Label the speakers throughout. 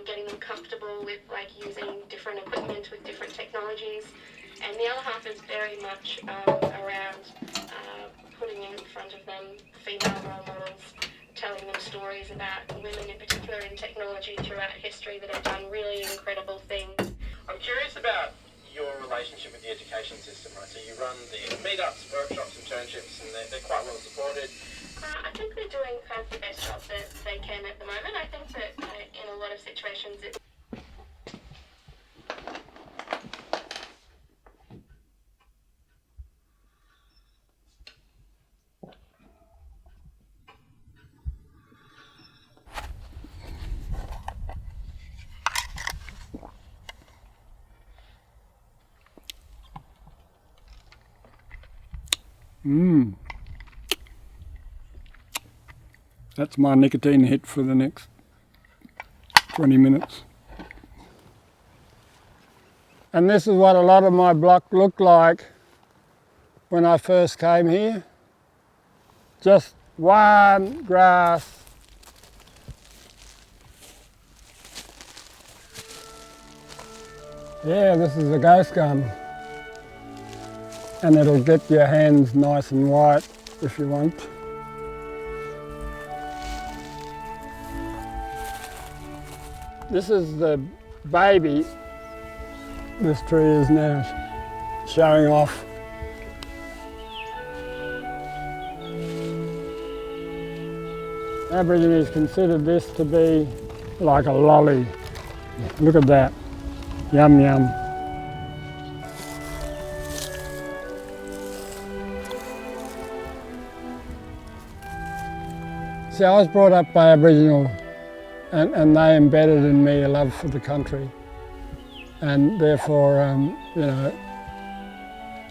Speaker 1: getting them comfortable with like using different equipment with different technologies. And the other half is very much around putting in front of them female role models, telling them stories about women in particular in technology throughout history that have done really incredible things.
Speaker 2: I'm curious about your relationship with the education system, right? So you run the meetups, workshops, internships, and they're quite well supported.
Speaker 1: I think they're doing kind of the best job that they can at the moment. I think that in a lot of situations it's
Speaker 3: That's my nicotine hit for the next 20 minutes. And this is what a lot of my block looked like when I first came here. Just one grass. Yeah, this is a ghost gun. And it'll get your hands nice and white if you want. This is the baby. This tree is now showing off. Aborigines considered this to be like a lolly. Look at that. Yum yum. See, I was brought up by Aboriginal and they embedded in me a love for the country. And therefore,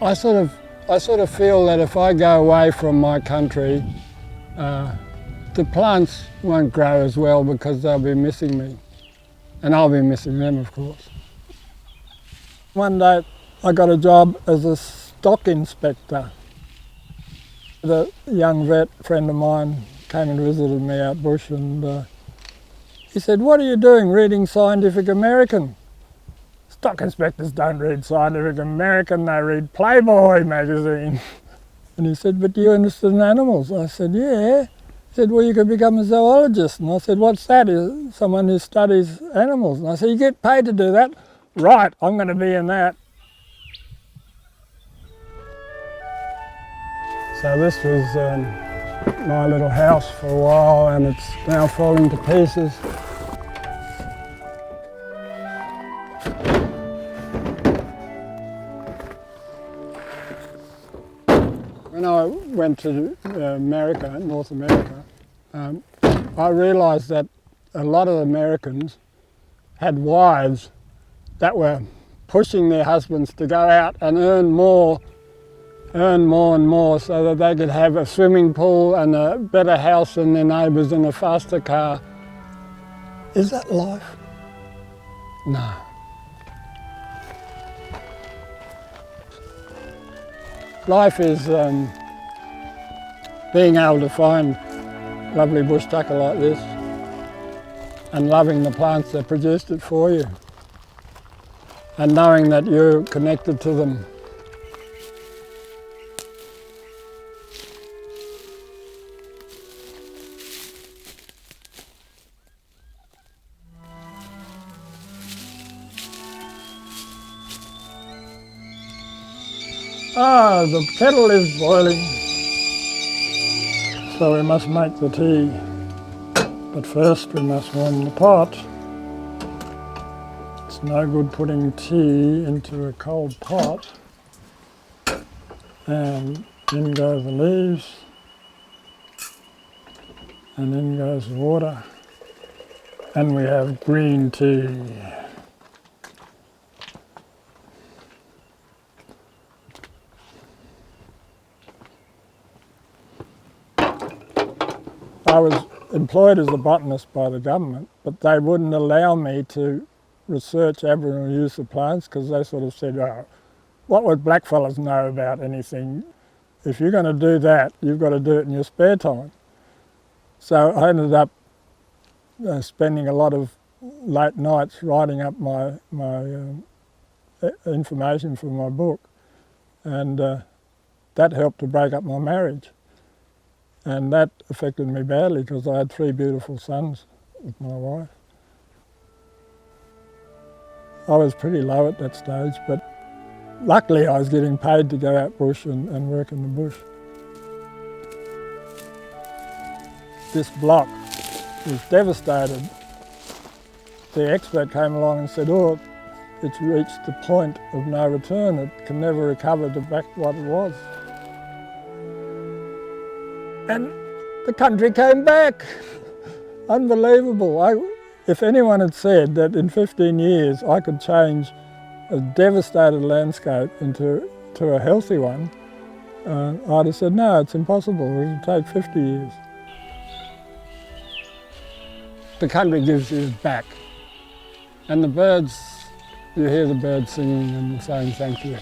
Speaker 3: I sort of feel that if I go away from my country, the plants won't grow as well because they'll be missing me. And I'll be missing them, of course. One day I got a job as a stock inspector. The young vet friend of mine came and visited me out bush and he said, "What are you doing reading Scientific American?" Stock inspectors don't read Scientific American, they read Playboy magazine. And he said, "But you're interested in animals?" I said, "Yeah." He said, "Well, you could become a zoologist." And I said, "What's that?" "Someone who studies animals." And I said, "You get paid to do that?" "Right, I'm going to be in that." So this was my little house for a while and it's now falling to pieces. When I went to America, North America, I realised that a lot of Americans had wives that were pushing their husbands to go out and earn more and more so that they could have a swimming pool and a better house than their neighbours and a faster car. Is that life? No. Life is being able to find lovely bush tucker like this and loving the plants that produced it for you and knowing that you're connected to them. The kettle is boiling, so we must make the tea. But first we must warm the pot. It's no good putting tea into a cold pot. And in go the leaves, and in goes the water, and we have green tea. I was employed as a botanist by the government, but they wouldn't allow me to research Aboriginal use of plants because they sort of said, "Oh, what would blackfellas know about anything? If you're going to do that, you've got to do it in your spare time." So I ended up spending a lot of late nights writing up my information for my book, and that helped to break up my marriage. And that affected me badly because I had 3 beautiful sons with my wife. I was pretty low at that stage, but luckily I was getting paid to go out bush and work in the bush. This block was devastated. The expert came along and said, oh, it's reached the point of no return. It can never recover to back what it was. And the country came back. Unbelievable. If anyone had said that in 15 years I could change a devastated landscape into a healthy one, I'd have said, no, it's impossible. It would take 50 years. The country gives you back. And the birds, you hear the birds singing and saying thank you.